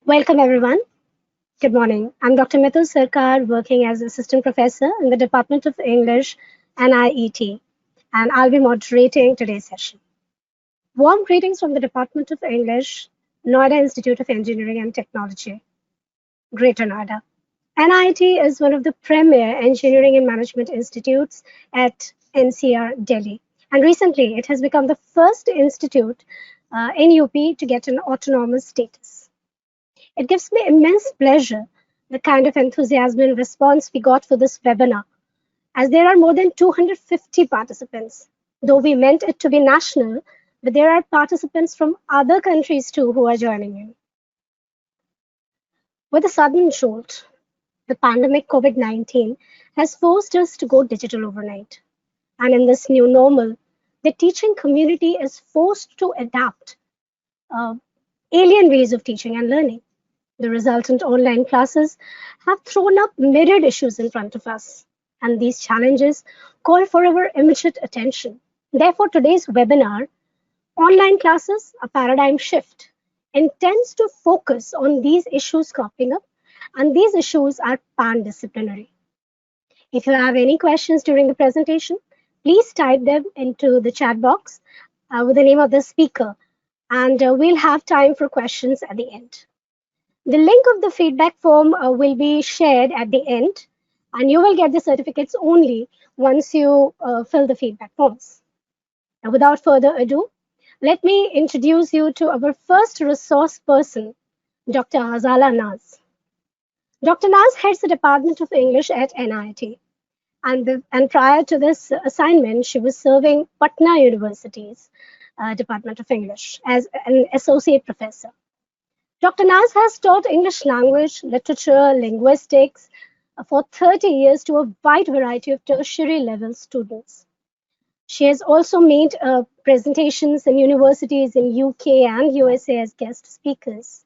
Welcome, everyone. Good morning. I'm Dr. Mithul Sarkar, working as Assistant Professor in the Department of English, NIET, and I'll be moderating today's session. Warm greetings from the Department of English, Noida Institute of Engineering and Technology, Greater Noida. NIET is one of the premier engineering and management institutes at NCR, Delhi. And recently, it has become the first institute in UP to get an autonomous status. It gives me immense pleasure, the kind of enthusiasm and response we got for this webinar, as there are more than 250 participants. Though we meant it to be national, but there are participants from other countries too who are joining in. With a sudden jolt, the pandemic COVID-19 has forced us to go digital overnight. And in this new normal, the teaching community is forced to adapt alien ways of teaching and learning. The resultant online classes have thrown up myriad issues in front of us, and these challenges call for our immediate attention. Therefore, today's webinar, Online Classes, a Paradigm Shift, intends to focus on these issues cropping up, and these issues are pan-disciplinary. If you have any questions during the presentation, please type them into the chat box with the name of the speaker, and we'll have time for questions at the end. The link of the feedback form will be shared at the end, and you will get the certificates only once you fill the feedback forms. Now, without further ado, let me introduce you to our first resource person, Dr. Azala Naz. Dr. Naz heads the Department of English at NIET, and prior to this assignment, she was serving Patna University's Department of English as an associate professor. Dr. Naz has taught English language, literature, linguistics for 30 years to a wide variety of tertiary level students. She has also made presentations in universities in UK and USA as guest speakers.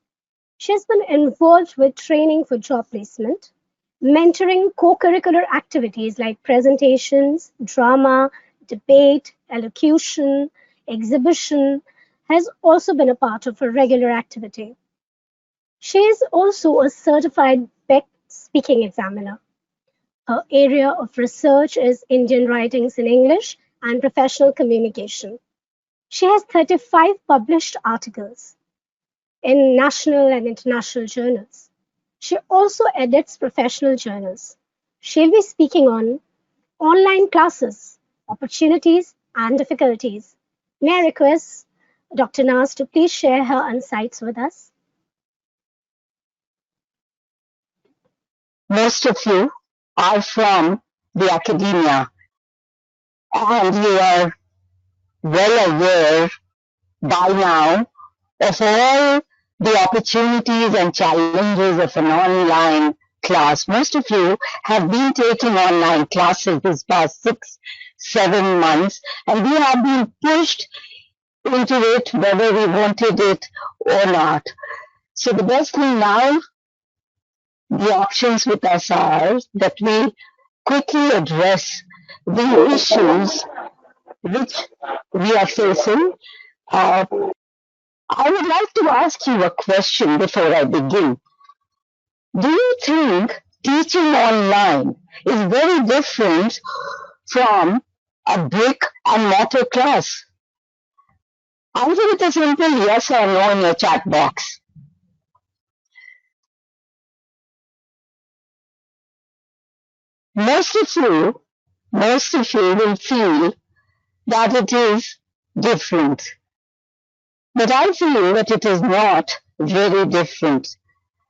She has been involved with training for job placement, mentoring co-curricular activities like presentations, drama, debate, elocution, exhibition, has also been a part of her regular activity. She is also a certified Dept speaking examiner. Her area of research is Indian writings in English and professional communication. She has 35 published articles in national and international journals. She also edits professional journals. She'll be speaking on online classes, opportunities and difficulties. May I request Dr. Naz to please share her insights with us? Most of you are from the academia, and you are well aware by now of all the opportunities and challenges of an online class. Most of you have been taking online classes this past 6-7 months, and we have been pushed into it whether we wanted it or not. So the best thing now, the options with us are that we quickly address the issues which we are facing. I would like to ask you a question before I begin. Do you think teaching online is very different from a brick and mortar class? Answer it a simple yes or no in your chat box. Most of you will feel that it is different. But I feel that it is not very different.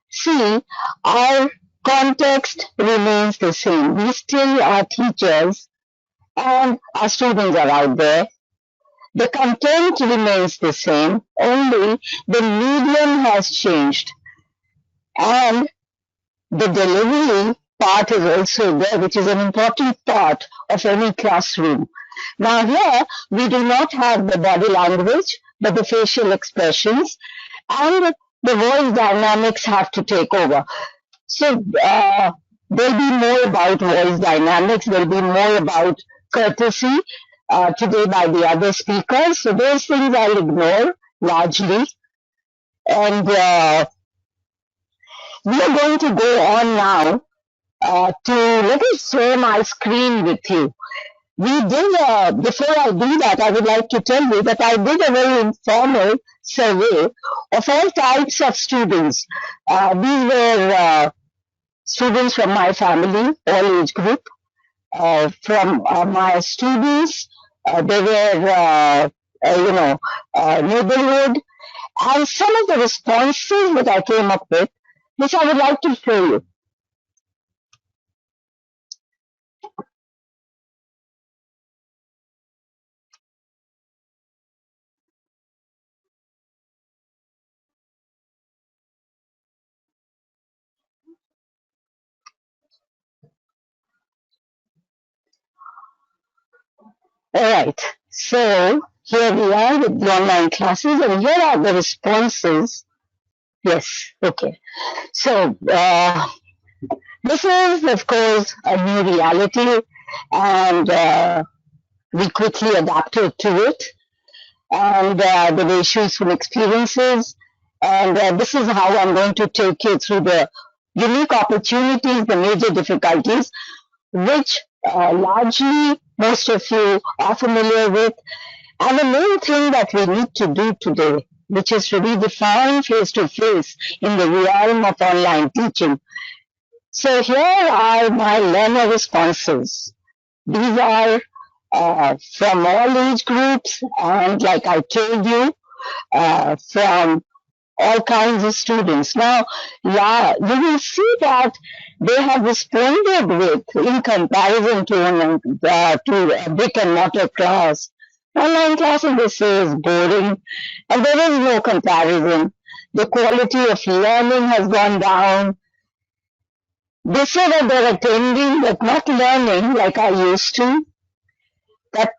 See, our context remains the same. We still are teachers and our students are out there. The content remains the same, only the medium has changed. And the delivery part is also there, which is an important part of any classroom. Now here, we do not have the body language, but the facial expressions, and the voice dynamics have to take over. So there'll be more about voice dynamics, there'll be more about courtesy today by the other speakers. So those things I'll ignore largely. And We are going to go on now to let me share my screen with you. We did, before I do that, I would like to tell you that I did a very informal survey of all types of students. These were students from my family, all age group. From my students, they were, neighborhood, and some of the responses that I came up with, which I would like to show you. All right. So here we are with the online classes, and here are the responses. Yes. Okay. So this is, of course, a new reality, and we quickly adapted to it. And there were issues from experiences, and this is how I'm going to take you through the unique opportunities, the major difficulties, which largely most of you are familiar with. And the main thing that we need to do today, which is to redefine face-to-face in the realm of online teaching. So here are my learner responses. These are from all age groups, and like I told you, from all kinds of students. Now, yeah, you will see that they have responded with, in comparison to a brick and mortar class. Online classes, they say, is boring, and there is no comparison. The quality of learning has gone down. They say that they're attending but not learning like I used to, that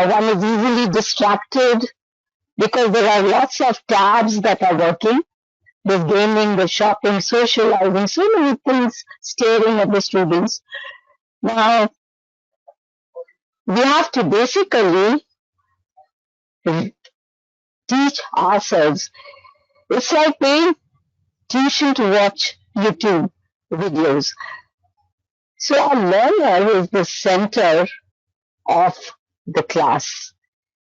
one is easily distracted because there are lots of tabs that are working. There's gaming, there's shopping, socializing, so many things staring at the students. Now, we have to basically teach ourselves. It's like paying tuition to watch YouTube videos. So our learner is the center of the class.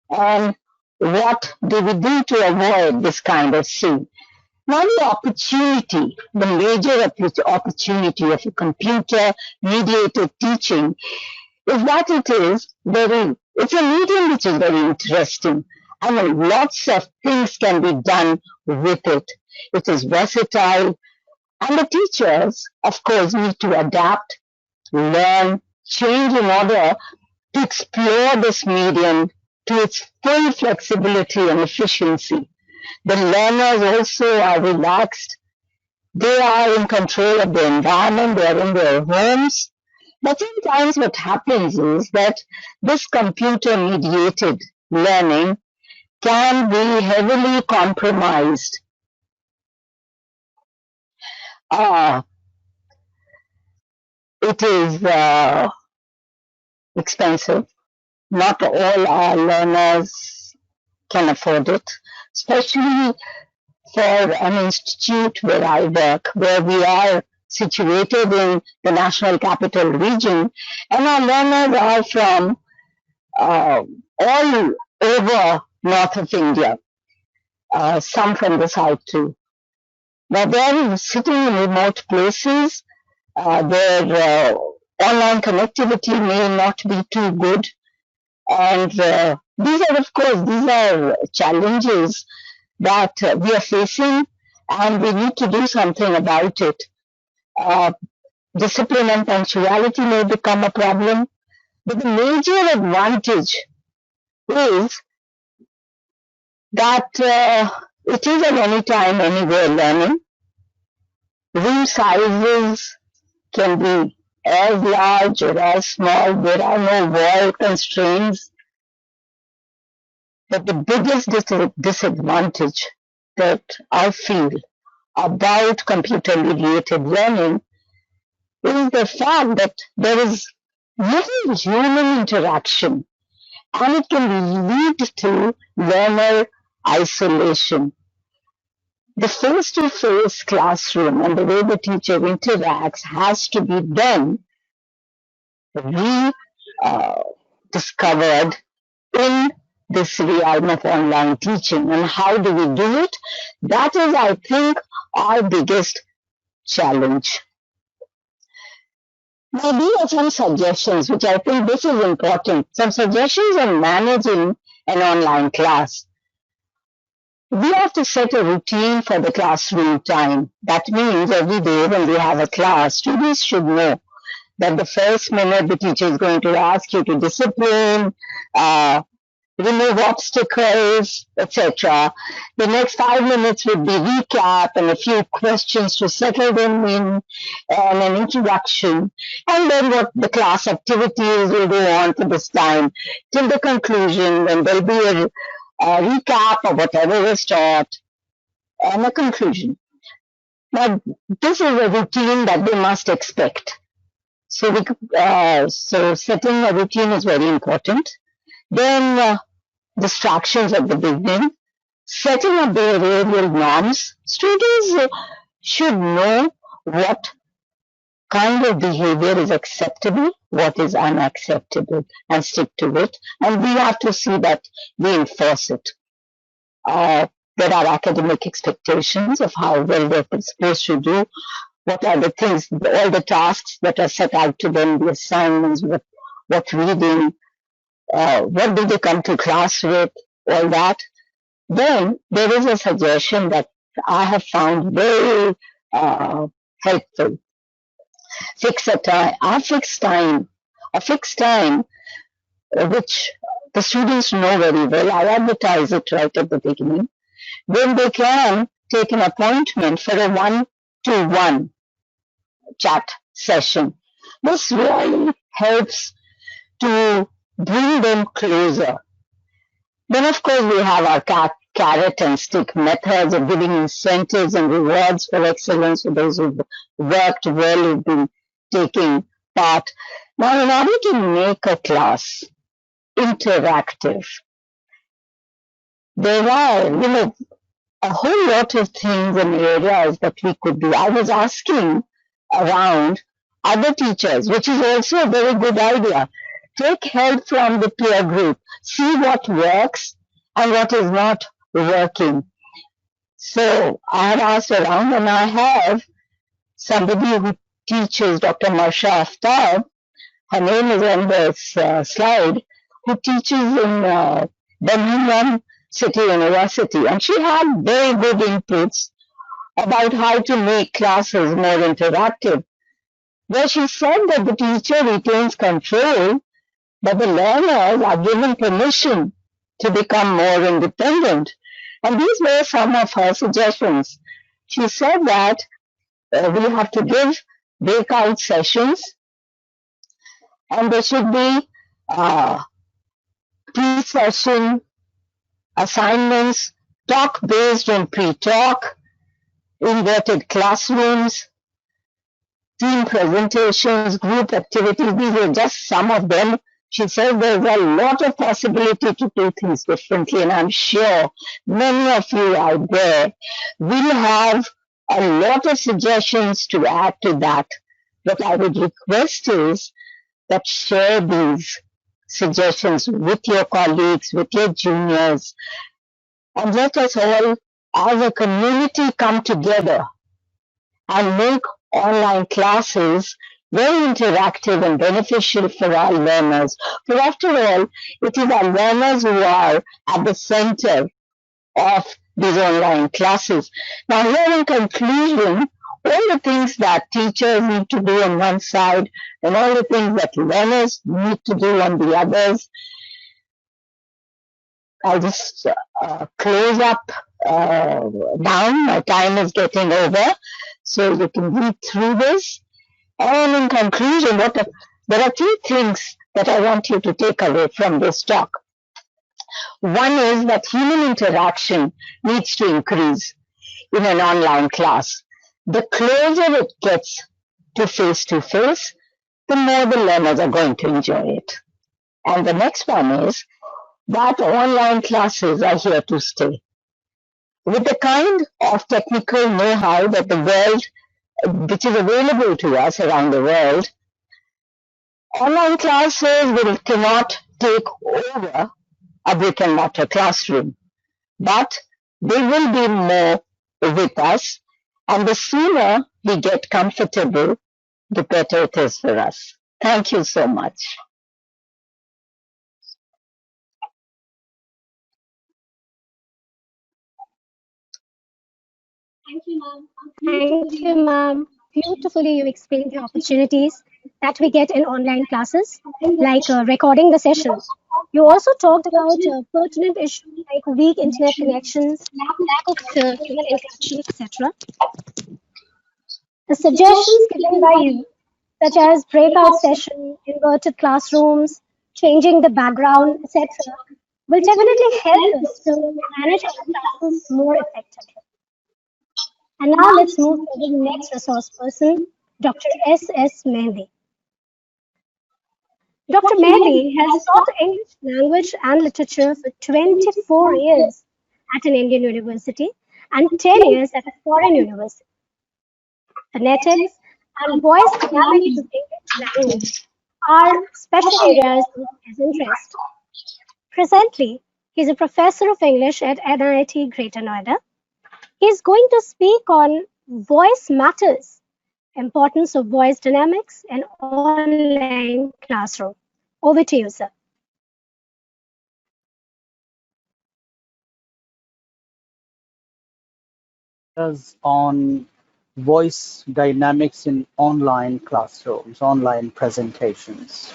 And what do we do to avoid this kind of thing? Now the opportunity, the major opportunity of a computer-mediated teaching is that it's a medium which is very interesting, and lots of things can be done with it. It is versatile, and the teachers, of course, need to adapt, learn, change in order to explore this medium to its full flexibility and efficiency. The learners also are relaxed. They are in control of the environment. They are in their homes. But sometimes what happens is that this computer-mediated learning can be heavily compromised. It is expensive. Not all our learners can afford it, especially for an institute where I work, where we are situated in the National Capital Region, and our learners are from all over north of India, some from the south too. Now they're sitting in remote places, their online connectivity may not be too good, and these are challenges that we are facing, and we need to do something about it. Discipline and punctuality may become a problem, but the major advantage is that it is an anytime, anywhere learning. Room sizes can be as large or as small. There are no wall constraints. But the biggest disadvantage that I feel about computer-mediated learning is the fact that there is little human interaction, and it can lead to learner isolation. The face-to-face classroom and the way the teacher interacts has to be then rediscovered in this realm of online teaching. And how do we do it? That is, I think, our biggest challenge. Now, these are some suggestions, which I think this is important. Some suggestions on managing an online class. We have to set a routine for the classroom time. That means every day when we have a class, students should know that the first minute the teacher is going to ask you to discipline, remove obstacles, etc. The next 5 minutes would be recap and a few questions to settle them in and an introduction. And then what the class activities will go on for this time till the conclusion, when there'll be a recap of whatever was taught and a conclusion. Now, this is a routine that they must expect. So setting a routine is very important. Then distractions at the beginning, setting up behavioral norms. Students should know what kind of behavior is acceptable, what is unacceptable, and stick to it. And we have to see that we enforce it. There are academic expectations of how well they're supposed to do. What are the things, all the tasks that are set out to them, the assignments, what reading, what do they come to class with, all that. Then there is a suggestion that I have found very helpful. Fix a fixed time, which the students know very well. I advertise it right at the beginning. When they can take an appointment for a one-to-one chat session. This really helps to bring them closer. Then, of course, we have our carrot and stick methods of giving incentives and rewards for excellence for those who've worked well, who've been taking part. Now, in order to make a class interactive, there are, a whole lot of things and areas that we could do. I was asking around other teachers, which is also a very good idea. Take help from the peer group. See what works and what is not working. So I have asked around, and I have somebody who teaches, Dr. Marsha Aftab. Her name is on this slide, who teaches in Birmingham City University. And she had very good inputs about how to make classes more interactive, where she said that the teacher retains control, but the learners are given permission to become more independent. And these were some of her suggestions. She said that we have to give breakout sessions, and there should be pre-session assignments, talk based on pre-talk, inverted classrooms, team presentations, group activities. These are just some of them. She said there's a lot of possibility to do things differently, and I'm sure many of you out there will have a lot of suggestions to add to that. What I would request is that share these suggestions with your colleagues, with your juniors, and let us all as a community come together and make online classes very interactive and beneficial for our learners. For after all, it is our learners who are at the center of these online classes. Now, here in conclusion, all the things that teachers need to do on one side and all the things that learners need to do on the others, I'll just close up now. My time is getting over, so you can read through this. And in conclusion, there are three things that I want you to take away from this talk. One is that human interaction needs to increase in an online class. The closer it gets to face, the more the learners are going to enjoy it. And the next one is that online classes are here to stay. With the kind of technical know-how that the world, which is available to us around the world, online classes cannot take over a brick and mortar classroom, but they will be more with us. And the sooner we get comfortable, the better it is for us. Thank you so much. Thank you, ma'am. Beautifully, you explained the opportunities that we get in online classes, like recording the session. You also talked about pertinent issues like weak internet connections, lack of human interaction, etc. The suggestions given by you, such as breakout session, inverted classrooms, changing the background, etc., will definitely help us to manage our classes more effectively. And now let's move to the next resource person, Dr. S.S. Mehndi. Dr. Mehndi has taught English language and literature for 24 years at an Indian university and 10 years at a foreign university. Phonetics and voice dynamics of English language are special areas of his interest. Presently, he is a professor of English at NIET Greater Noida. He is going to speak on voice matters, importance of voice dynamics in online classroom. Over to you, sir. Is on voice dynamics in online classrooms, online presentations.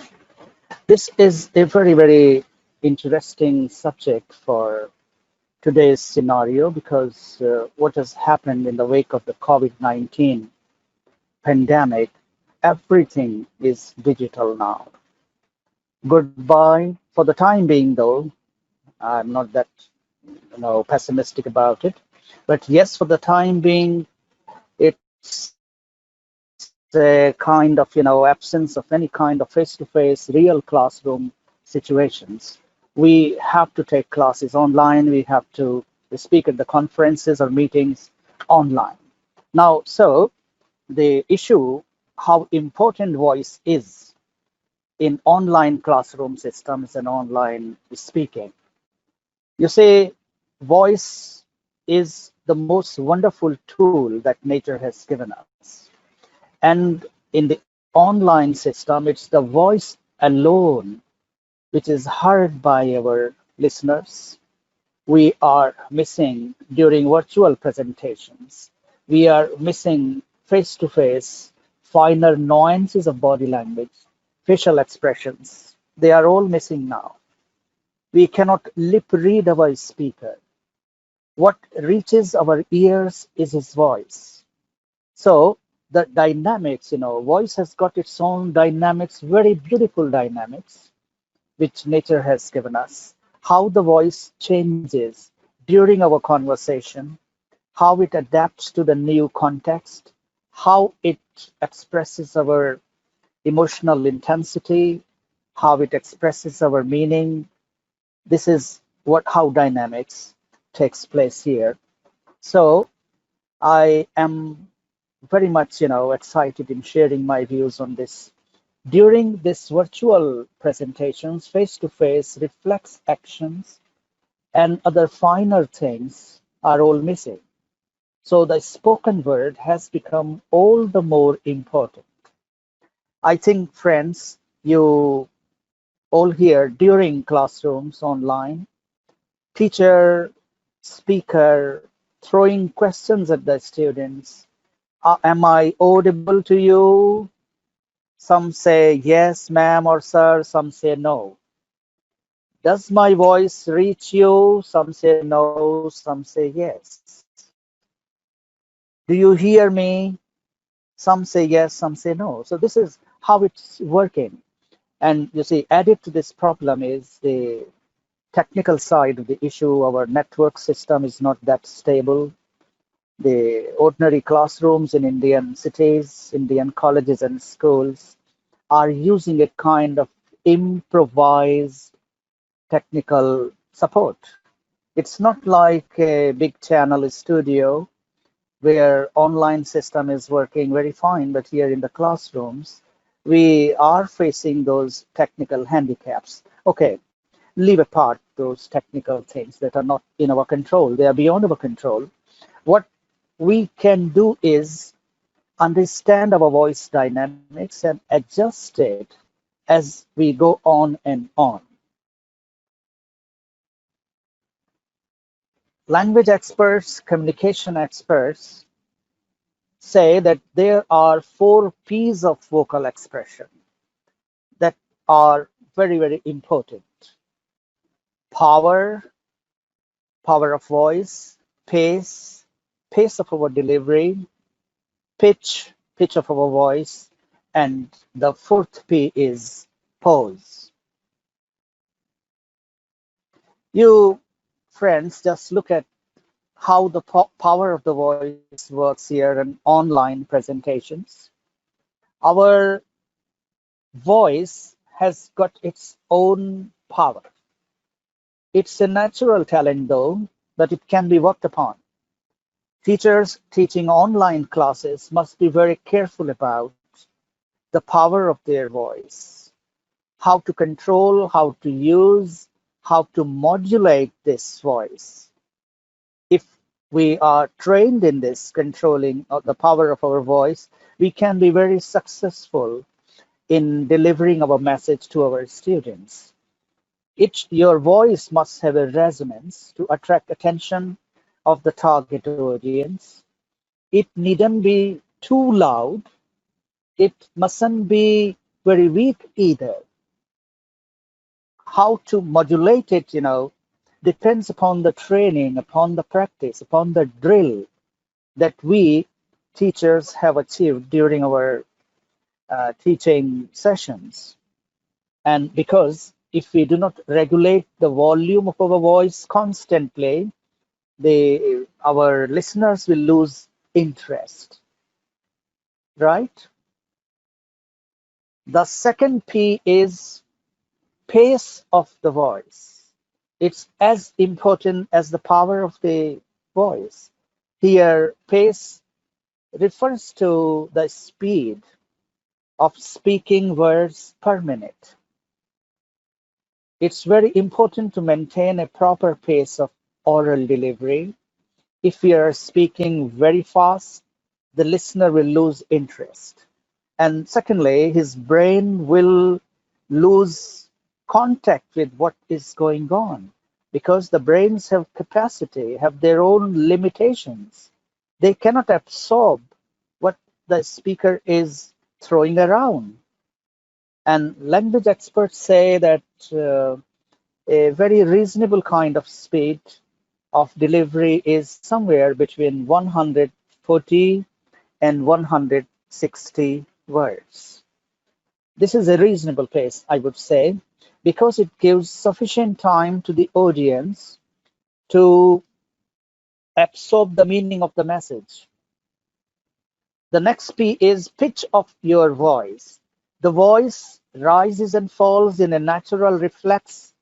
This is a very, very interesting subject for today's scenario because what has happened in the wake of the COVID-19 pandemic, everything is digital now. Goodbye for the time being, though. I'm not that pessimistic about it, but yes, for the time being, it's a kind of absence of any kind of face-to-face real classroom situations. We have to take classes online. We have to speak at the conferences or meetings online. Now, so the issue how important voice is in online classroom systems and online speaking. You say voice is the most wonderful tool that nature has given us. And in the online system, it's the voice alone which is heard by our listeners. We are missing during virtual presentations. We are missing face to face, finer nuances of body language, facial expressions. They are all missing now. We cannot lip read our speaker. What reaches our ears is his voice. So the dynamics, voice has got its own dynamics, very beautiful dynamics, which nature has given us. How the voice changes during our conversation, how it adapts to the new context, how it expresses our emotional intensity, how it expresses our meaning. This is what how dynamics takes place here. So I am very much, excited in sharing my views on this. During this virtual presentations, face-to-face reflex actions and other finer things are all missing. So the spoken word has become all the more important. I think, friends, you all hear during classrooms online, teacher, speaker throwing questions at the students. Am I audible to you? Some say yes, ma'am or sir. Some say no. Does my voice reach you? Some say no. Some say yes. Do you hear me? Some say yes, some say no. So this is how it's working. And you see, added to this problem is the technical side of the issue. Our network system is not that stable. The ordinary classrooms in Indian cities, Indian colleges and schools are using a kind of improvised technical support. It's not like a big channel studio where online system is working very fine, but here in the classrooms, we are facing those technical handicaps. Okay, leave apart those technical things that are not in our control. They are beyond our control. What we can do is understand our voice dynamics and adjust it as we go on and on. Language experts, communication experts say that there are 4 P's of vocal expression that are very, very important. Power, power of voice, pace, pace of our delivery, pitch, pitch of our voice, and the 4th P is pause. You friends just look at how the power of the voice works here in online presentations. Our voice has got its own power. It's a natural talent, though, but it can be worked upon. Teachers teaching online classes must be very careful about the power of their voice, how to control, how to use, how to modulate this voice. If we are trained in this controlling of the power of our voice, we can be very successful in delivering our message to our students. Your voice must have a resonance to attract attention of the target audience. It needn't be too loud. It mustn't be very weak either. How to modulate it, depends upon the training, upon the practice, upon the drill that we teachers have achieved during our teaching sessions. And because if we do not regulate the volume of our voice constantly, our listeners will lose interest, right? The 2nd P is pace of the voice. It's as important as the power of the voice. Here, pace refers to the speed of speaking words per minute. It's very important to maintain a proper pace of oral delivery. If we are speaking very fast, the listener will lose interest. And secondly, his brain will lose contact with what is going on because the brains have capacity, have their own limitations. They cannot absorb what the speaker is throwing around. And language experts say that a very reasonable kind of speed of delivery is somewhere between 140 and 160 words. This is a reasonable pace, I would say, because it gives sufficient time to the audience to absorb the meaning of the message. The next P is pitch of your voice. The voice rises and falls in a natural reflex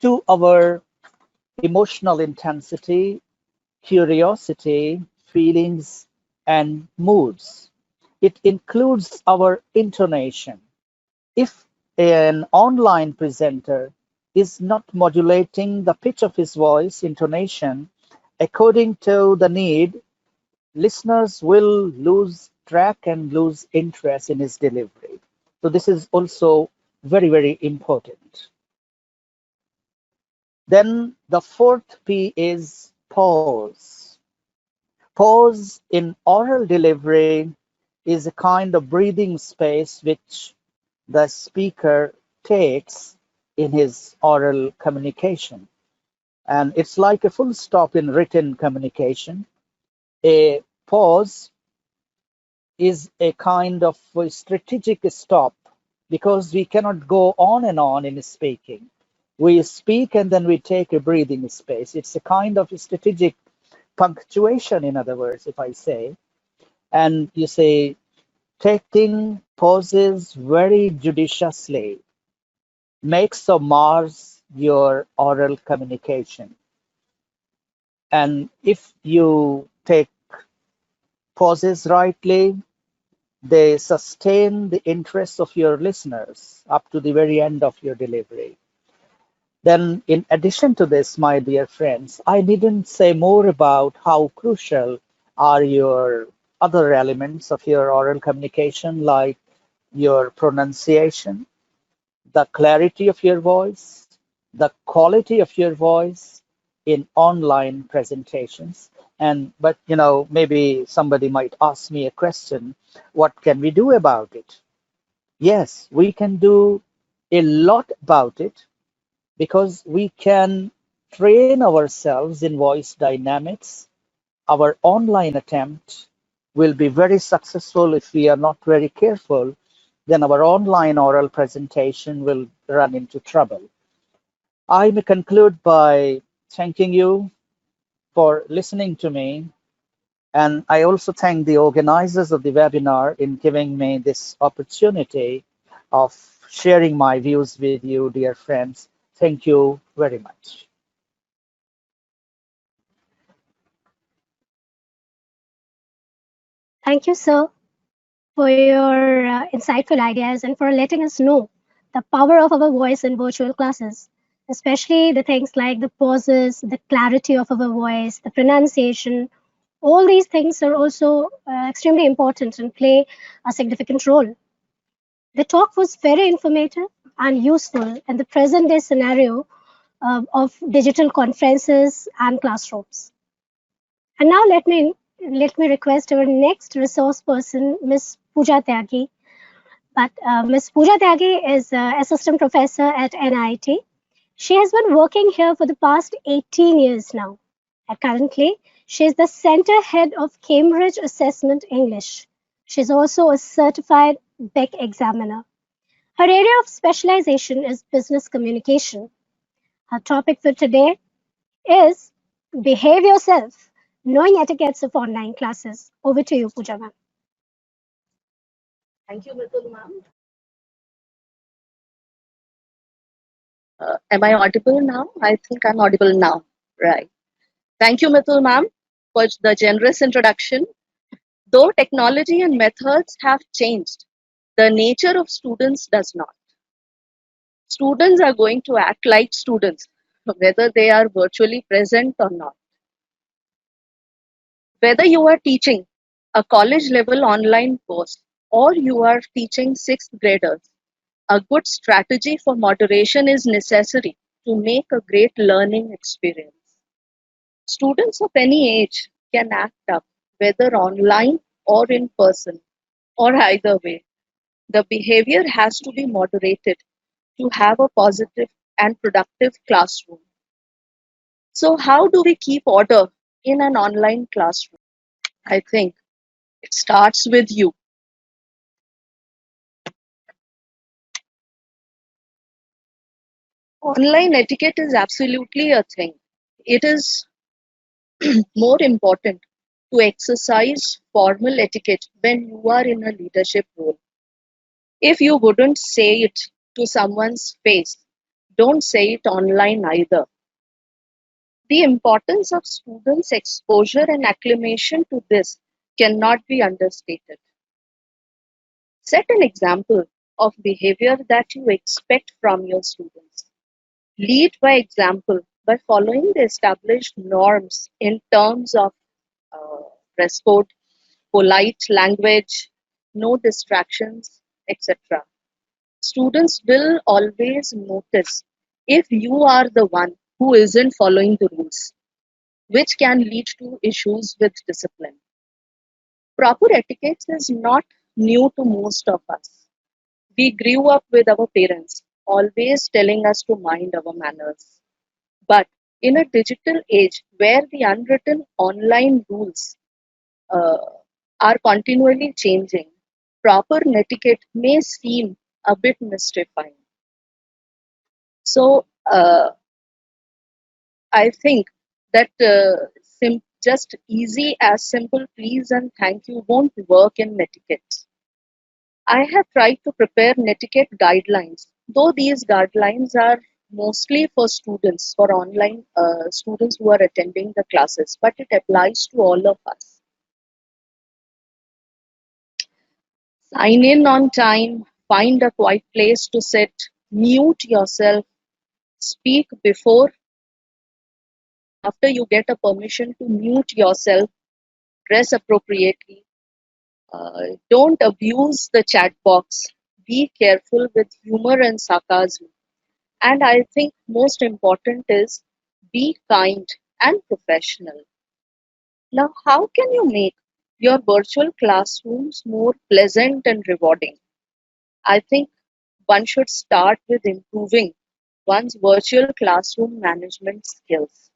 to our emotional intensity, curiosity, feelings, and moods. It includes our intonation. If an online presenter is not modulating the pitch of his voice intonation according to the need, listeners will lose track and lose interest in his delivery. So this is also very, very important. Then the 4th P is pause. Pause in oral delivery is a kind of breathing space which the speaker takes in his oral communication. And it's like a full stop in written communication. A pause is a kind of a strategic stop because we cannot go on and on in speaking. We speak and then we take a breathing space. It's a kind of a strategic punctuation, in other words, if I say. And you say, taking pauses very judiciously makes or mars your oral communication. And if you take pauses rightly, they sustain the interests of your listeners up to the very end of your delivery. Then, in addition to this, my dear friends, I needn't say more about how crucial are your other elements of your oral communication, like your pronunciation, the clarity of your voice, the quality of your voice in online presentations. And but maybe somebody might ask me a question, what can we do about it? Yes, we can do a lot about it because we can train ourselves in voice dynamics. Our online attempt will be very successful. If we are not very careful, then our online oral presentation will run into trouble. I may conclude by thanking you for listening to me, and I also thank the organizers of the webinar in giving me this opportunity of sharing my views with you, dear friends. Thank you very much. Thank you, sir, for your insightful ideas and for letting us know the power of our voice in virtual classes, especially the things like the pauses, the clarity of our voice, the pronunciation. All these things are also extremely important and play a significant role. The talk was very informative and useful in the present day scenario of digital conferences and classrooms. And now let me request our next resource person, Ms. Pooja Tyagi. But Ms. Pooja Tyagi is assistant professor at NIET. She has been working here for the past 18 years now. And currently, she is the center head of Cambridge Assessment English. She is also a certified BEC examiner. Her area of specialization is business communication. Her topic for today is behave yourself, knowing etiquettes of online classes. Over to you, Pooja ma'am. Thank you, Mitul ma'am. Am I audible now? I think I'm audible now. Right. Thank you, Mitul ma'am, for the generous introduction. Though technology and methods have changed, the nature of students does not. Students are going to act like students, whether they are virtually present or not. Whether you are teaching a college level online course or you are teaching sixth graders, a good strategy for moderation is necessary to make a great learning experience. Students of any age can act up, whether online or in person, or either way. The behavior has to be moderated to have a positive and productive classroom. So, how do we keep order in an online classroom? I think it starts with you. Online etiquette is absolutely a thing. It is more important to exercise formal etiquette when you are in a leadership role. If you wouldn't say it to someone's face, don't say it online either. The importance of students' exposure and acclimation to this cannot be understated. Set an example of behavior that you expect from your students. Lead by example by following the established norms in terms of uh, dress code, polite language, no distractions, etc. Students will always notice if you are the one who isn't following the rules, which can lead to issues with discipline. Proper etiquette is not new to most of us. We grew up with our parents always telling us to mind our manners. But in a digital age where the unwritten online rules uh, are continually changing, proper etiquette may seem a bit mystifying. So I think that just easy as simple please and thank you won't work in etiquette. I have tried to prepare etiquette guidelines, though these guidelines are mostly for students, for online students who are attending the classes, but it applies to all of us. Sign in on time, find a quiet place to sit, mute yourself, speak before and after you get a permission to mute yourself, dress appropriately. Don't abuse the chat box. Be careful with humor and sarcasm. And I think most important is be kind and professional. Now, how can you make your virtual classrooms more pleasant and rewarding? I think one should start with improving one's virtual classroom management skills.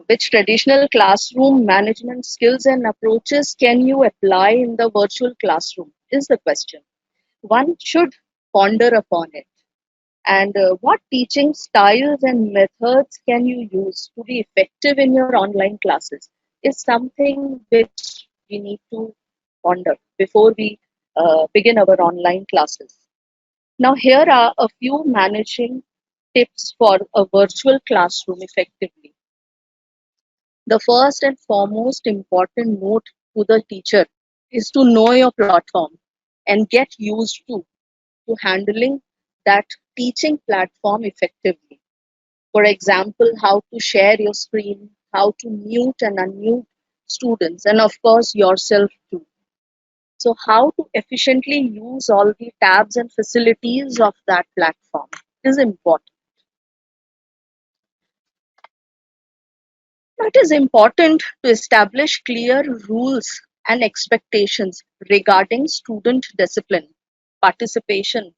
Which traditional classroom management skills and approaches can you apply in the virtual classroom? Is the question. One should ponder upon it. And what teaching styles and methods can you use to be effective in your online classes is something which we need to ponder before we begin our online classes. Now, here are a few managing tips for a virtual classroom effectively. The first and foremost important note to the teacher is to know your platform and get used to handling that teaching platform effectively. For example, how to share your screen, how to mute and unmute students, and of course yourself too. So, how to efficiently use all the tabs and facilities of that platform is important. It is important to establish clear rules and expectations regarding student discipline, participation,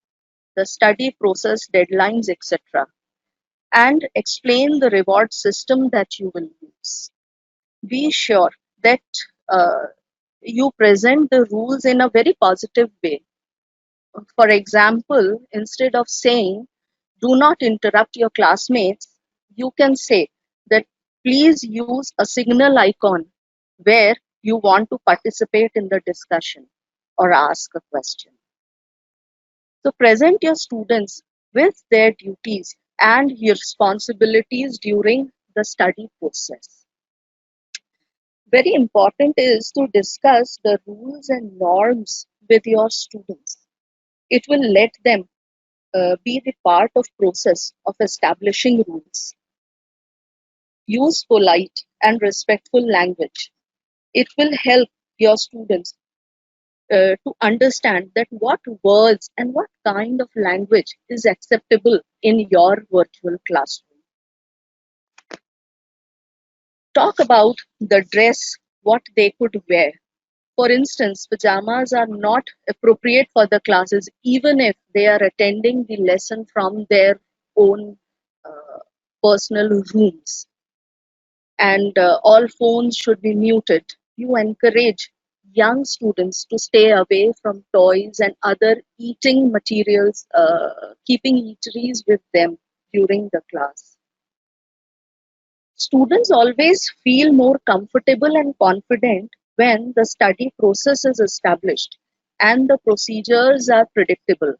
the study process, deadlines, etc., and explain the reward system that you will use. Be sure that uh, you present the rules in a very positive way. For example, instead of saying, do not interrupt your classmates, you can say that please use a signal icon where you want to participate in the discussion or ask a question. So present your students with their duties and your responsibilities during the study process. Very important is to discuss the rules and norms with your students. It will let them be the part of process of establishing rules. Use polite and respectful language. It will help your students to understand that what words and what kind of language is acceptable in your virtual classroom. Talk about the dress, what they could wear. For instance, pajamas are not appropriate for the classes even if they are attending the lesson from their own uh, personal rooms. And all phones should be muted. You encourage young students to stay away from toys and other eating materials, keeping eateries with them during the class. Students always feel more comfortable and confident when the study process is established and the procedures are predictable.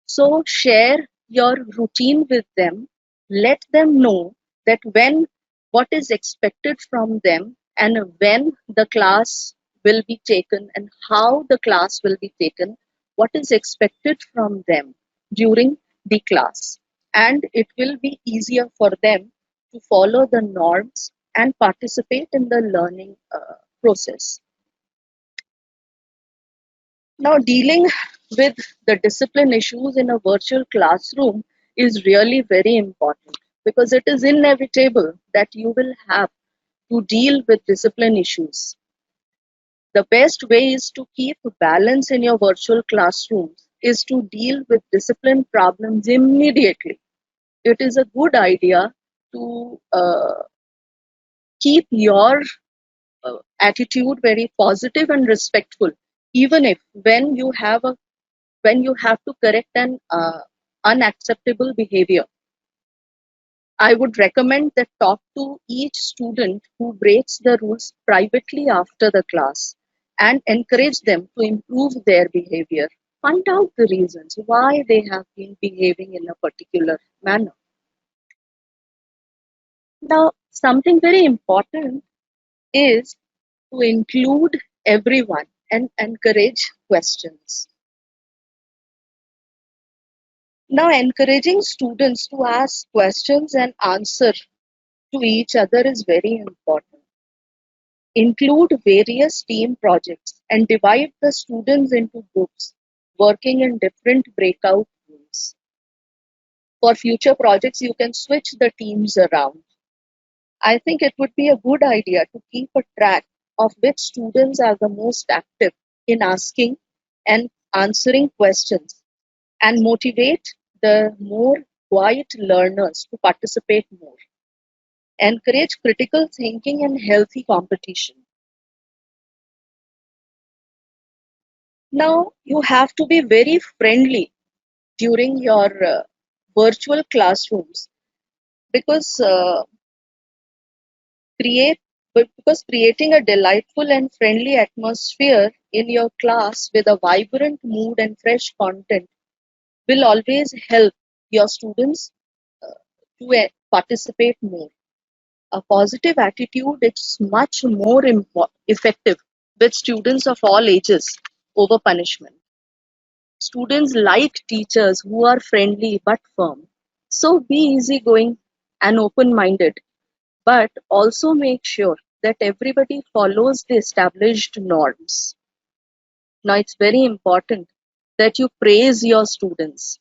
So share your routine with them. Let them know that when what is expected from them and when the class will be taken and how the class will be taken, what is expected from them during the class. And it will be easier for them to follow the norms and participate in the learning process. Now, dealing with the discipline issues in a virtual classroom is really very important because it is inevitable that you will have to deal with discipline issues. The best way is to keep balance in your virtual classrooms is to deal with discipline problems immediately. It is a good idea to keep your attitude very positive and respectful, even if when you have to correct an unacceptable behavior. I would recommend that talk to each student who breaks the rules privately after the class and encourage them to improve their behavior. find out the reasons why they have been behaving in a particular manner. Now, something very important is to include everyone and encourage questions. Now, encouraging students to ask questions and answer to each other is very important. Include various team projects and divide the students into groups working in different breakout rooms. For future projects, you can switch the teams around. I think it would be a good idea to keep a track of which students are the most active in asking and answering questions and motivate the more quiet learners to participate more. Encourage critical thinking and healthy competition. Now, you have to be very friendly during your virtual classrooms because create because creating a delightful and friendly atmosphere in your class with a vibrant mood and fresh content will always help your students to participate more. A positive attitude is much more effective with students of all ages over punishment. Students like teachers who are friendly but firm. So be easygoing and open minded, but also make sure that everybody follows the established norms. Now, it's very important that you praise your students.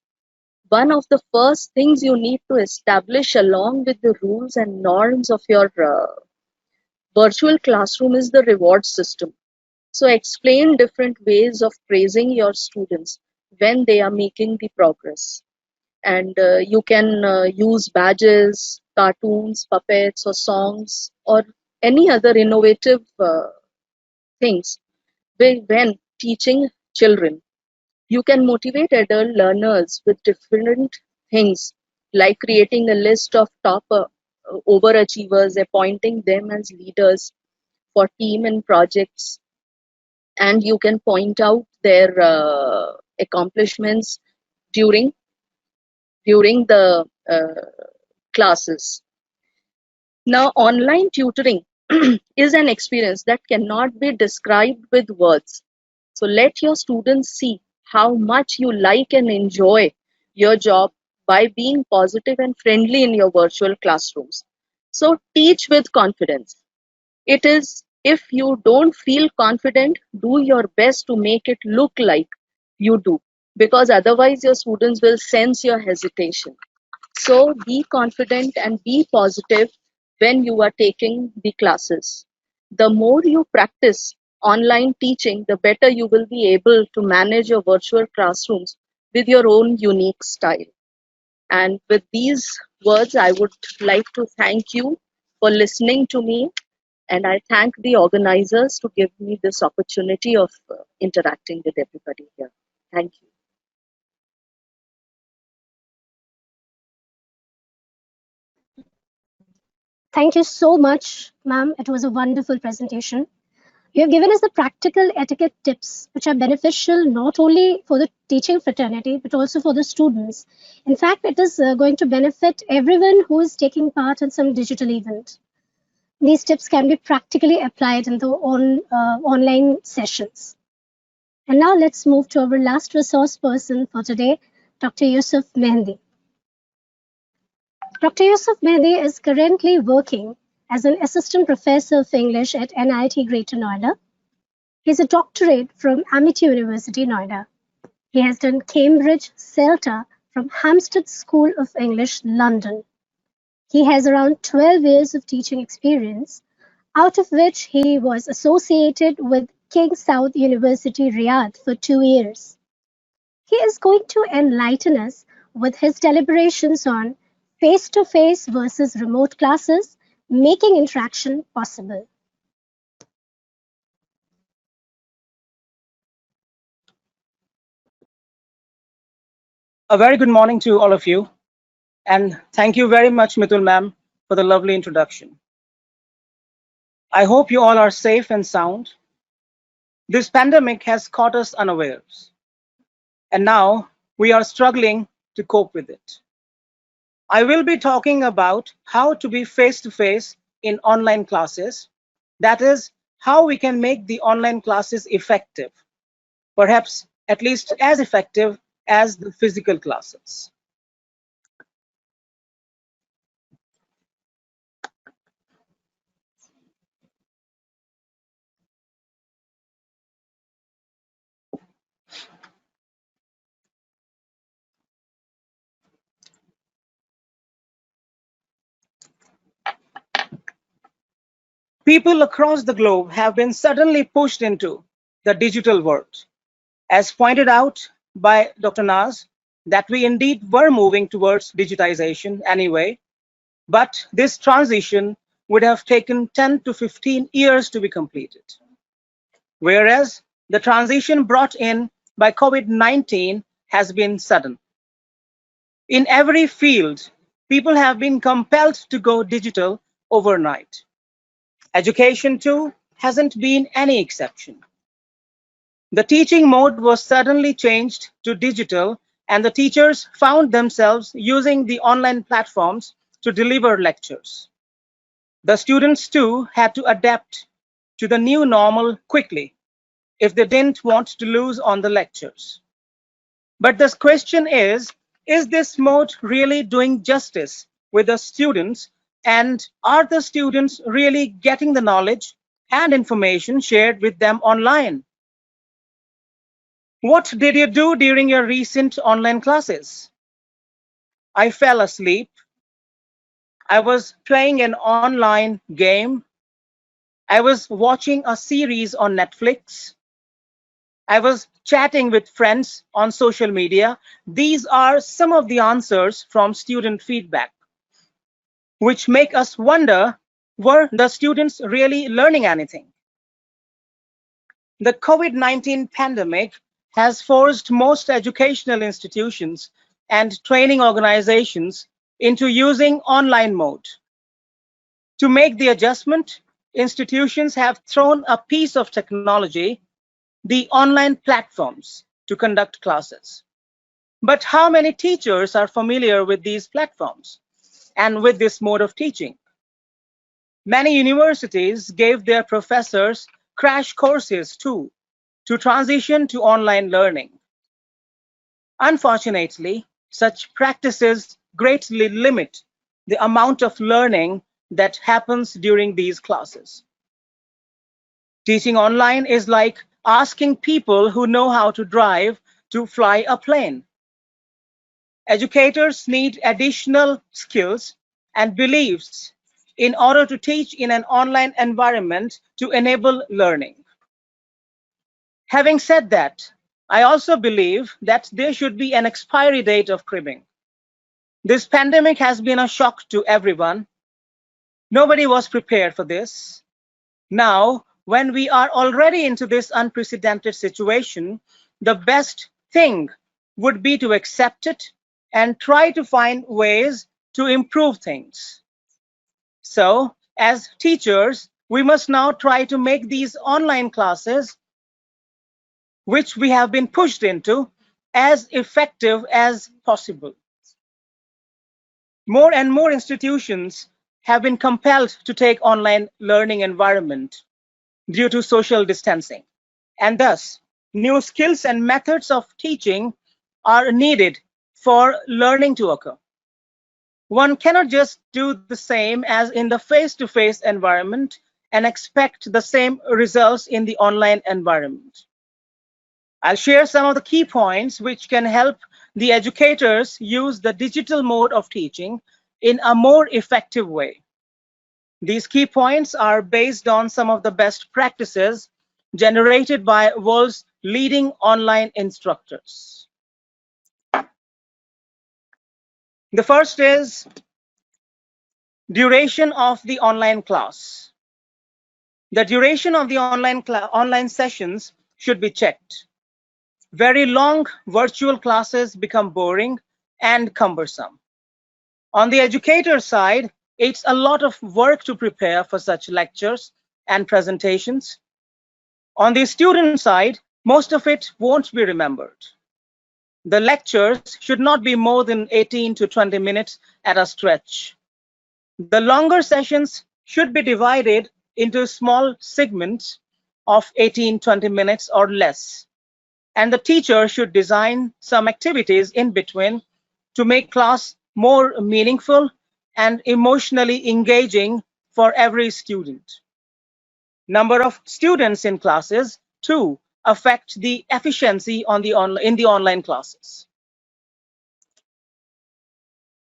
One of the first things you need to establish along with the rules and norms of your virtual classroom is the reward system. So explain different ways of praising your students when they are making the progress. And you can use badges, cartoons, puppets, or songs, or any other innovative things when teaching children. You can motivate adult learners with different things like creating a list of top overachievers, appointing them as leaders for team and projects, and you can point out their accomplishments during the classes. Now, online tutoring is an experience that cannot be described with words. So let your students see how much you like and enjoy your job by being positive and friendly in your virtual classrooms. So teach with confidence. It is, if you don't feel confident, do your best to make it look like you do, because otherwise your students will sense your hesitation. So be confident and be positive when you are taking the classes. The more you practice online teaching, the better you will be able to manage your virtual classrooms with your own unique style. And with these words, I would like to thank you for listening to me, and I thank the organizers to give me this opportunity of interacting with everybody here. Thank you. Thank you so much, ma'am. It was a wonderful presentation. You have given us the practical etiquette tips, which are beneficial not only for the teaching fraternity, but also for the students. In fact, it is going to benefit everyone who is taking part in some digital event. These tips can be practically applied in the online sessions. And now let's move to our last resource person for today, Dr. Yusuf Mehndi. Dr. Yusuf Mehdi is currently working as an assistant professor of English at NIET Greater Noida. He has a doctorate from Amity University, Noida. He has done Cambridge CELTA from Hampstead School of English, London. He has around 12 years of teaching experience, out of which he was associated with King Saud University, Riyadh for 2 years. He is going to enlighten us with his deliberations on face-to-face versus remote classes, making interaction possible. A very good morning to all of you, and thank you very much, Mitul ma'am, for the lovely introduction. I hope you all are safe and sound. This pandemic has caught us unawares. and now we are struggling to cope with it. I will be talking about how to be face to face in online classes. That is, how we can make the online classes effective, perhaps at least as effective as the physical classes. People across the globe have been suddenly pushed into the digital world. As pointed out by Dr. Naz, that we indeed were moving towards digitization anyway, but this transition would have taken 10 to 15 years to be completed. Whereas the transition brought in by COVID-19 has been sudden. In every field, people have been compelled to go digital overnight. Education, too, hasn't been any exception. The teaching mode was suddenly changed to digital, and the teachers found themselves using the online platforms to deliver lectures. The students, too, had to adapt to the new normal quickly if they didn't want to lose on the lectures. But the question is this mode really doing justice with the students? And are the students really getting the knowledge and information shared with them online? What did you do during your recent online classes? I fell asleep. I was playing an online game. I was watching a series on Netflix. I was chatting with friends on social media. These are some of the answers from student feedback, which make us wonder, were the students really learning anything? The COVID-19 pandemic has forced most educational institutions and training organizations into using online mode. To make the adjustment, institutions have thrown a piece of technology, the online platforms, to conduct classes. But how many teachers are familiar with these platforms and with this mode of teaching? Many universities gave their professors crash courses too to transition to online learning. Unfortunately, such practices greatly limit the amount of learning that happens during these classes. Teaching online is like asking people who know how to drive to fly a plane. Educators need additional skills and beliefs in order to teach in an online environment to enable learning. Having said that, I also believe that there should be an expiry date of cribbing. This pandemic has been a shock to everyone. Nobody was prepared for this. Now, when we are already into this unprecedented situation, the best thing would be to accept it and try to find ways to improve things. So, as teachers, we must now try to make these online classes, which we have been pushed into, as effective as possible. More and more institutions have been compelled to take online learning environment due to social distancing. And thus, new skills and methods of teaching are needed for learning to occur. One cannot just do the same as in the face-to-face environment and expect the same results in the online environment. I'll share some of the key points which can help the educators use the digital mode of teaching in a more effective way. These key points are based on some of the best practices generated by world's leading online instructors. The first is duration of the online class. The duration of the online sessions should be checked. Very long virtual classes become boring and cumbersome. On the educator side, it's a lot of work to prepare for such lectures and presentations. On the student side, most of it won't be remembered. The lectures should not be more than 18 to 20 minutes at a stretch. The longer sessions should be divided into small segments of 18-20 minutes or less. And the teacher should design some activities in between to make class more meaningful and emotionally engaging for every student. Number of students in classes too affect the efficiency in the online classes.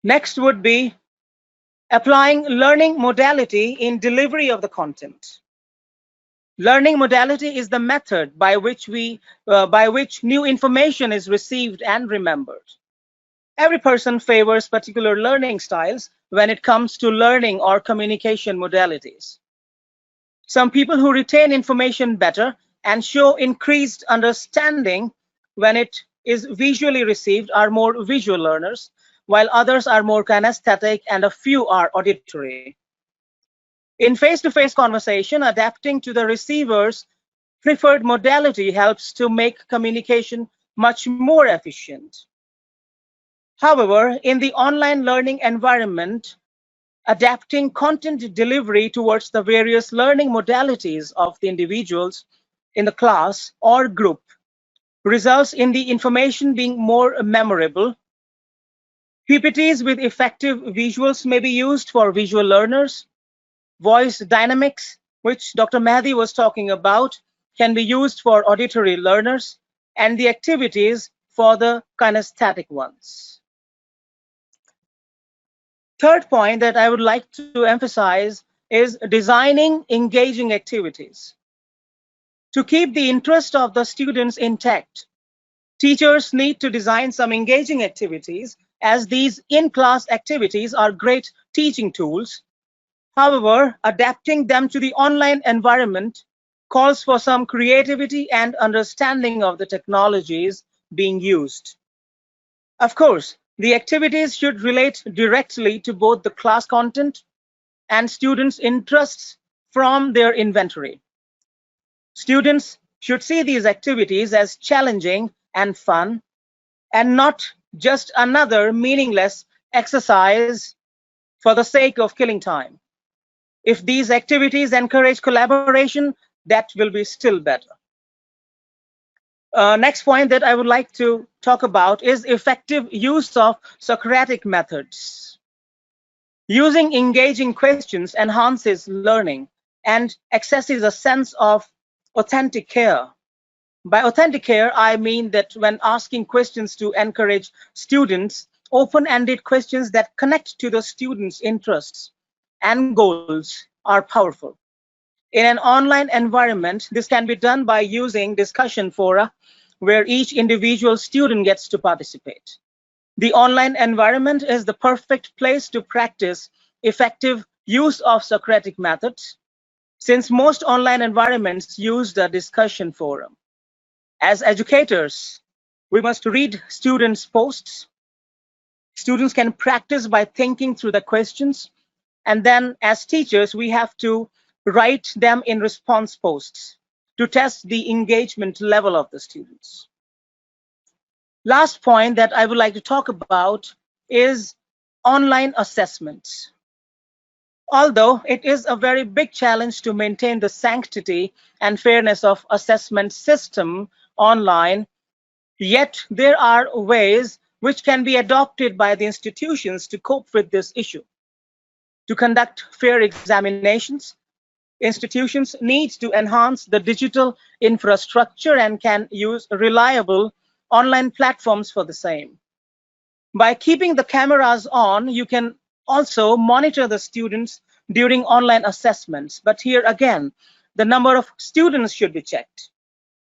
Next would be applying learning modality in delivery of the content. Learning modality is the method by which new information is received and remembered. Every person favors particular learning styles when it comes to learning or communication modalities. Some people who retain information better and show increased understanding when it is visually received are more visual learners, while others are more kinesthetic and a few are auditory. In face-to-face conversation, adapting to the receiver's preferred modality helps to make communication much more efficient. However, in the online learning environment, adapting content delivery towards the various learning modalities of the individuals in the class or group results in the information being more memorable. PPTs with effective visuals may be used for visual learners. Voice dynamics, which Dr. Mahdi was talking about, can be used for auditory learners, and the activities for the kinesthetic ones. Third point that I would like to emphasize is designing engaging activities. To keep the interest of the students intact, teachers need to design some engaging activities, as these in-class activities are great teaching tools. However, adapting them to the online environment calls for some creativity and understanding of the technologies being used. Of course, the activities should relate directly to both the class content and students' interests from their inventory. Students should see these activities as challenging and fun, and not just another meaningless exercise for the sake of killing time. If these activities encourage collaboration, that will be still better. Next point that I would like to talk about is effective use of Socratic methods. Using engaging questions enhances learning and accesses a sense of authentic care. By authentic care, I mean that when asking questions to encourage students, open-ended questions that connect to the students' interests and goals are powerful. In an online environment, this can be done by using discussion fora where each individual student gets to participate. The online environment is the perfect place to practice effective use of Socratic methods, since most online environments use the discussion forum. As educators, we must read students' posts. Students can practice by thinking through the questions, and then as teachers, we have to write them in response posts to test the engagement level of the students. Last point that I would like to talk about is online assessments. Although it is a very big challenge to maintain the sanctity and fairness of assessment system online, yet there are ways which can be adopted by the institutions to cope with this issue. To conduct fair examinations, institutions need to enhance the digital infrastructure and can use reliable online platforms for the same. By keeping the cameras on, you can also monitor the students during online assessments. But here again, the number of students should be checked.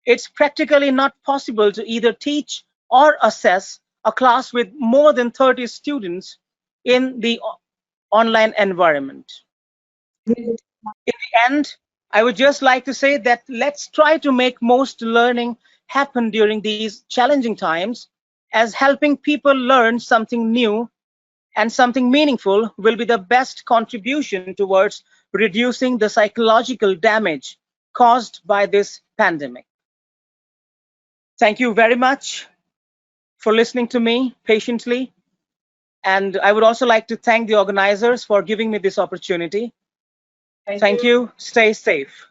It's practically not possible to either teach or assess a class with more than 30 students in the online environment. In the end, I would just like to say that let's try to make most learning happen during these challenging times, as helping people learn something new and something meaningful will be the best contribution towards reducing the psychological damage caused by this pandemic. Thank you very much. for listening to me patiently. And I would also like to thank the organizers for giving me this opportunity. Thank you. Stay safe.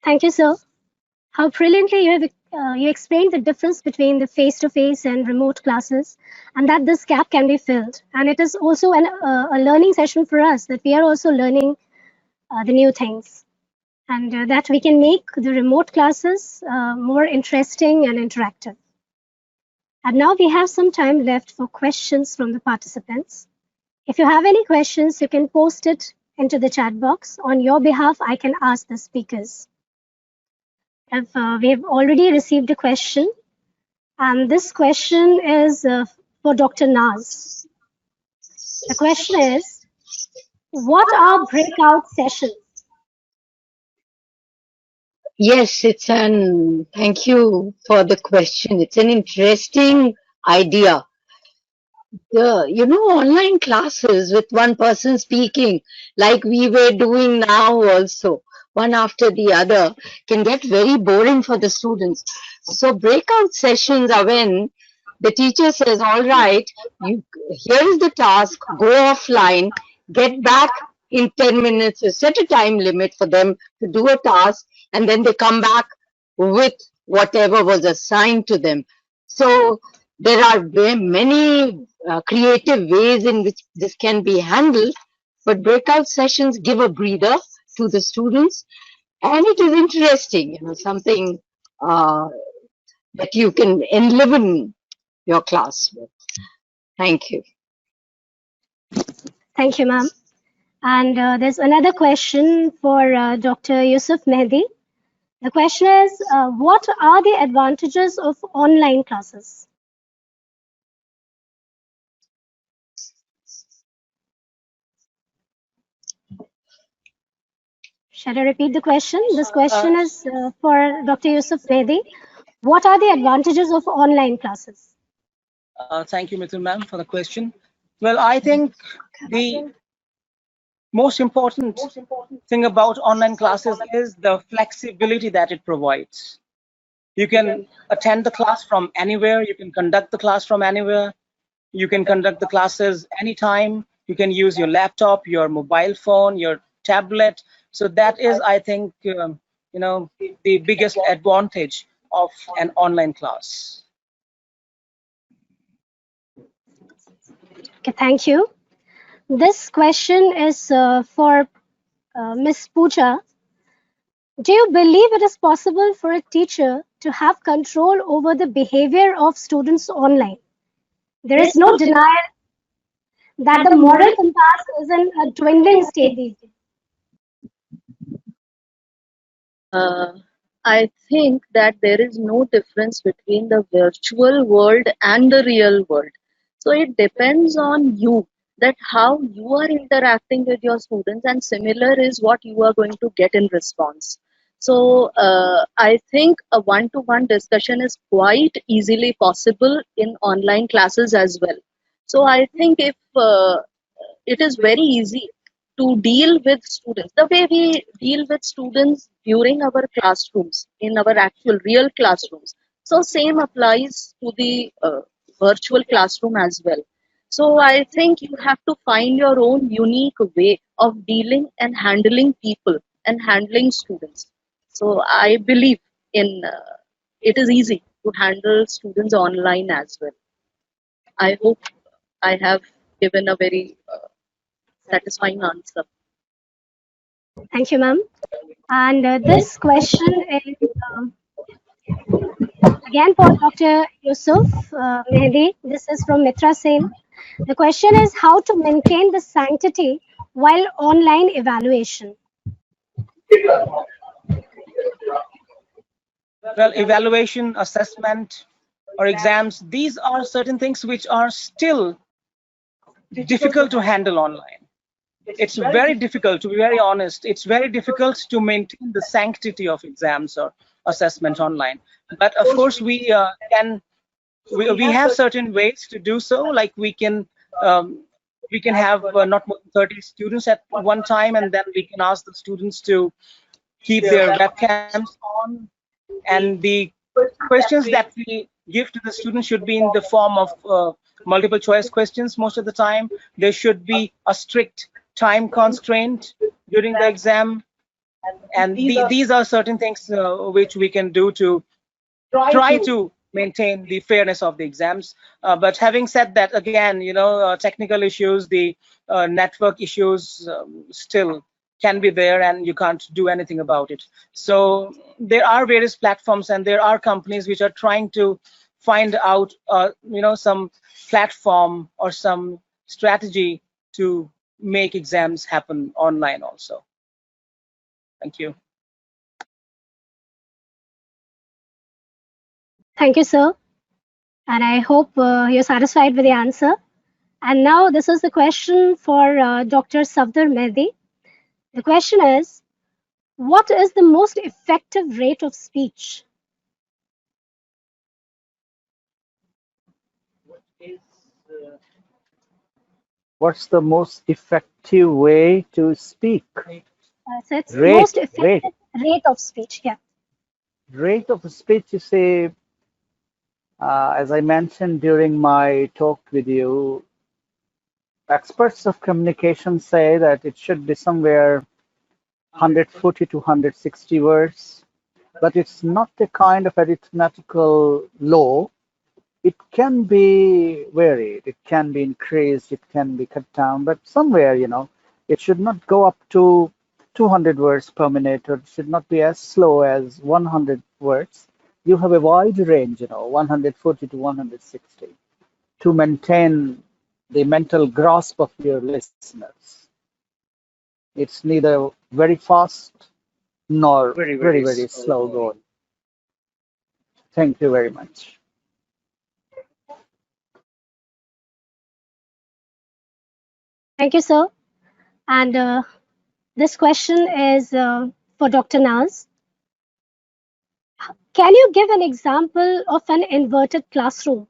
Thank you, sir. How brilliantly you explained the difference between the face-to-face and remote classes, and that this gap can be filled. And it is also a learning session for us, that we are also learning the new things, and that we can make the remote classes more interesting and interactive. And now we have some time left for questions from the participants. If you have any questions, you can post it into the chat box. On your behalf, I can ask the speakers. We have already received a question, and this question is for Dr. Naz. The question is, what are breakout sessions? Yes, thank you for the question. It's an interesting idea. Online classes with one person speaking, like we were doing now also, one after the other, can get very boring for the students. So breakout sessions are when the teacher says, all right, here is the task, go offline, get back in 10 minutes, set a time limit for them to do a task, and then they come back with whatever was assigned to them. So there are many creative ways in which this can be handled, but breakout sessions give a breather to the students, and it is interesting, something that you can enliven your class with. Thank you. Thank you, ma'am. And there's another question for Dr. Yusuf Mehdi. The question is, what are the advantages of online classes? Shall I repeat the question? This question is for Dr. Yusuf Mehdi. What are the advantages of online classes? Thank you, Mithun ma'am, for the question. Well, I think the most important thing about online classes is the flexibility that it provides. You can attend the class from anywhere. You can conduct the class from anywhere. You can conduct the classes anytime. You can use your laptop, your mobile phone, your tablet. So that is, I think, the biggest advantage of an online class. Okay, thank you. This question is for Ms. Pooja. Do you believe it is possible for a teacher to have control over the behavior of students online? There is no denial that the moral compass is in a dwindling state these days. I think that there is no difference between the virtual world and the real world. So it depends on you, that how you are interacting with your students, and similar is what you are going to get in response. So I think a one-to-one discussion is quite easily possible in online classes as well. So I think if it is very easy to deal with students the way we deal with students during our classrooms, in our actual real classrooms. So same applies to the virtual classroom as well. So I think you have to find your own unique way of dealing and handling people and handling students. So I believe in it is easy to handle students online as well. I hope I have given a very satisfying answer. Thank you, ma'am. And this question is again for Dr. Yusuf Mehdi. This is from Mitra Sen. The question is how to maintain the sanctity while online evaluation. Well, evaluation, assessment, or exams, these are certain things which are still difficult to handle online. It's very difficult, to be very honest. It's very difficult to maintain the sanctity of exams or assessment online. But of course, we have certain ways to do so. Like we can have not more than 30 students at one time, and then we can ask the students to keep their webcams on, and the questions that we give to the students should be in the form of multiple choice questions most of the time. There should be a strict time constraint during the exam, and these are certain things which we can do to try to maintain the fairness of the exams. But having said that, again, technical issues, the network issues still can be there, and you can't do anything about it. So there are various platforms, and there are companies which are trying to find out, some platform or some strategy to make exams happen online also. Thank you. Thank you, sir. And I hope you're satisfied with the answer. And now this is the question for Dr. Safdar Mehdi. The question is, what is the most effective rate of speech? What's the most effective way to speak? So it's Rate, most effective rate of speech. Yeah. rate of speech, you say, as I mentioned during my talk with you, experts of communication say that it should be somewhere 140 to 160 words, but it's not a kind of arithmetical law. It can be varied, it can be increased, it can be cut down, but somewhere, it should not go up to 200 words per minute, or it should not be as slow as 100 words. You have a wide range, 140 to 160, to maintain the mental grasp of your listeners. It's neither very fast nor very slow going. Thank you very much. Thank you, sir. And this question is for Dr. Naz. Can you give an example of an inverted classroom?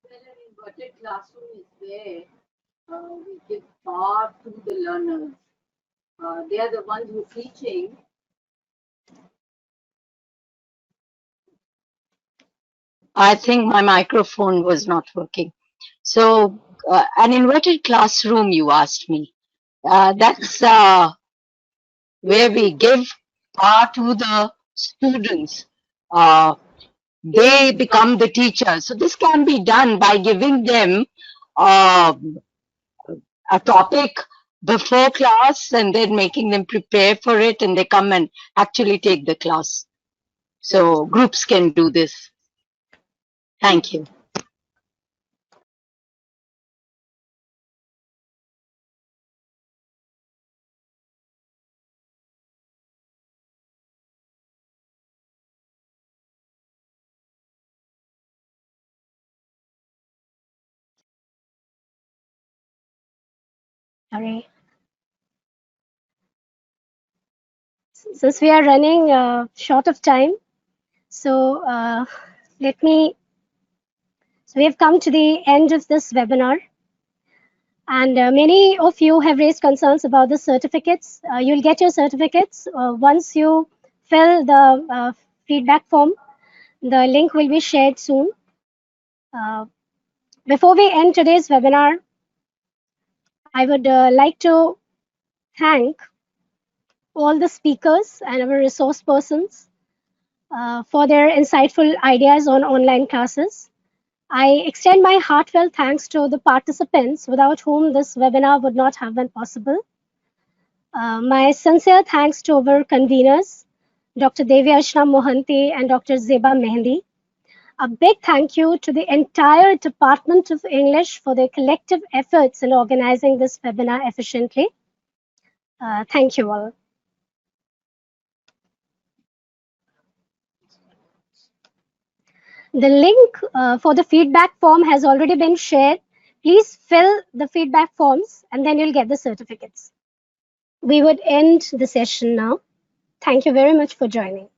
Well, an inverted classroom is where we give power to the learners. They are the ones who are teaching. I think my microphone was not working. So, an inverted classroom, you asked me. That's where we give power to the students. They become the teachers. So this can be done by giving them uh, a topic before class and then making them prepare for it, and they come and actually take the class. So groups can do this. Thank you. Sorry. Since we are running short of time, so let me. So we have come to the end of this webinar, and many of you have raised concerns about the certificates. You'll get your certificates once you fill the feedback form. The link will be shared soon. Before we end today's webinar, I would like to thank all the speakers and our resource persons for their insightful ideas on online classes. I extend my heartfelt thanks to the participants without whom this webinar would not have been possible. My sincere thanks to our conveners, Dr. Devyashna Mohanty and Dr. Zeba Mehndi. A big thank you to the entire Department of English for their collective efforts in organizing this webinar efficiently. Thank you all. The link for the feedback form has already been shared. Please fill the feedback forms and then you'll get the certificates. We would end the session now. Thank you very much for joining.